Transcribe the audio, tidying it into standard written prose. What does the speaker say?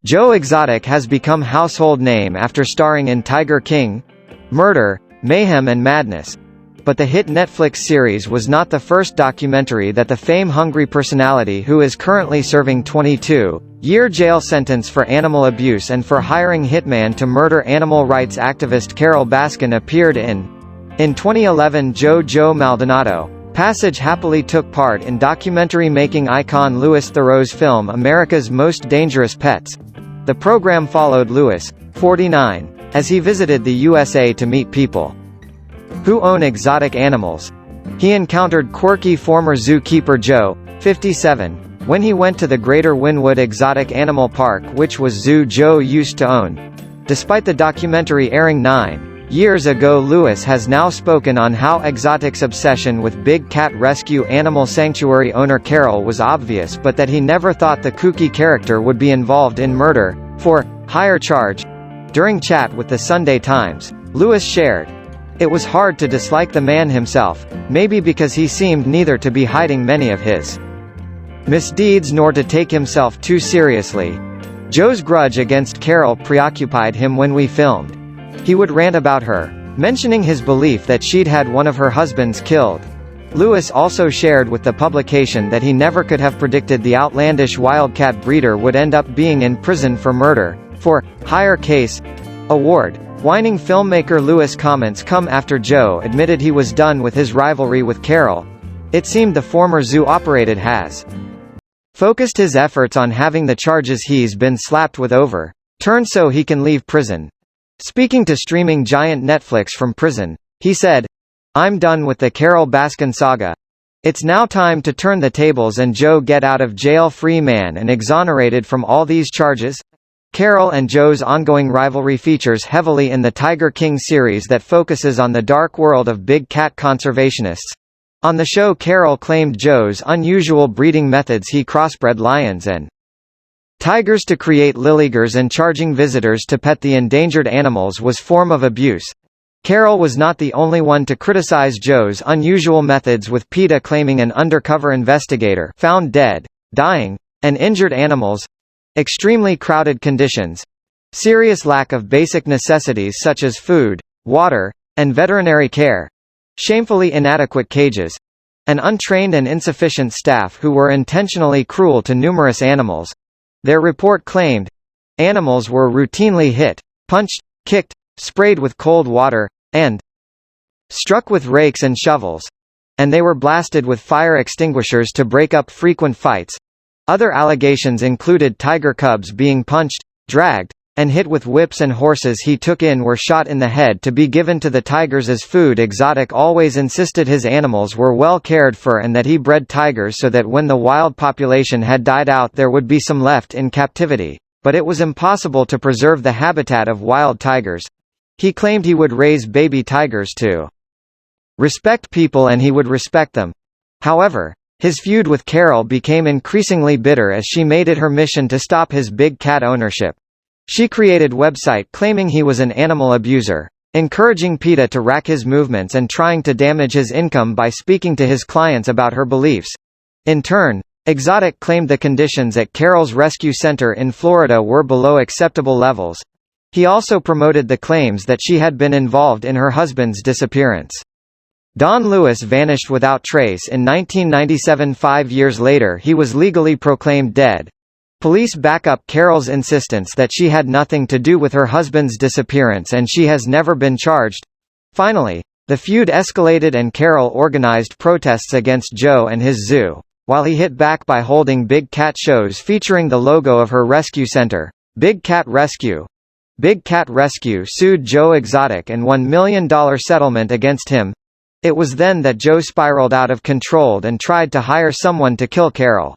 Joe Exotic has become household name after starring in Tiger King, Murder, Mayhem and Madness. But the hit Netflix series was not the first documentary that the fame-hungry personality, who is currently serving 22-year jail sentence for animal abuse and for hiring hitman to murder animal rights activist Carole Baskin, appeared in. In 2011, Joe Maldonado Passage happily took part in documentary-making icon Louis Theroux's film America's Most Dangerous Pets. The program followed Louis, 49, as he visited the USA to meet people who own exotic animals. He encountered quirky former zookeeper Joe, 57, when he went to the Greater Wynwood Exotic Animal Park, which was zoo Joe used to own. Despite the documentary airing 9 years ago, Louis has now spoken on how Exotic's obsession with big cat rescue animal sanctuary owner Carole was obvious, but that he never thought the kooky character would be involved in murder for hire charge. During chat with the Sunday Times, Louis shared, "It was hard to dislike the man himself, maybe because he seemed neither to be hiding many of his misdeeds nor to take himself too seriously. Joe's grudge against Carole preoccupied him when we filmed. He would rant about her, mentioning his belief that she'd had one of her husbands killed." Louis also shared with the publication that he never could have predicted the outlandish wildcat breeder would end up being in prison for murder for hire case. Award Whining filmmaker Louis' comments come after Joe admitted he was done with his rivalry with Carole. It seemed the former zoo operator has focused his efforts on having the charges he's been slapped with overturned so he can leave prison. Speaking to streaming giant Netflix from prison, he said, "I'm done with the Carole Baskin saga. It's now time to turn the tables and Joe get out of jail free man and exonerated from all these charges." Carole and Joe's ongoing rivalry features heavily in the Tiger King series that focuses on the dark world of big cat conservationists. On the show, Carole claimed Joe's unusual breeding methods. He crossbred lions and tigers to create lilligers, and charging visitors to pet the endangered animals was form of abuse. Carole was not the only one to criticize Joe's unusual methods, with PETA claiming an undercover investigator found dead, dying, and injured animals, extremely crowded conditions, serious lack of basic necessities such as food, water, and veterinary care, shamefully inadequate cages, and untrained and insufficient staff who were intentionally cruel to numerous animals. Their report claimed animals were routinely hit, punched, kicked, sprayed with cold water, and struck with rakes and shovels, and they were blasted with fire extinguishers to break up frequent fights. Other allegations included tiger cubs being punched, dragged, and hit with whips, and horses he took in were shot in the head to be given to the tigers as food. Exotic always insisted his animals were well cared for and that he bred tigers so that when the wild population had died out there would be some left in captivity, but it was impossible to preserve the habitat of wild tigers. He claimed he would raise baby tigers to respect people and he would respect them. However, his feud with Carole became increasingly bitter as she made it her mission to stop his big cat ownership. She created website claiming he was an animal abuser, encouraging PETA to rack his movements and trying to damage his income by speaking to his clients about her beliefs. In turn, Exotic claimed the conditions at Carole's rescue center in Florida were below acceptable levels. He also promoted the claims that she had been involved in her husband's disappearance. Don Louis vanished without trace in 1997. 5 years later he was legally proclaimed dead. Police back up Carole's insistence that she had nothing to do with her husband's disappearance and she has never been charged. Finally, the feud escalated and Carole organized protests against Joe and his zoo, while he hit back by holding big cat shows featuring the logo of her rescue center, Big Cat Rescue. Big Cat Rescue sued Joe Exotic and won $1 million settlement against him. It was then that Joe spiraled out of control and tried to hire someone to kill Carole.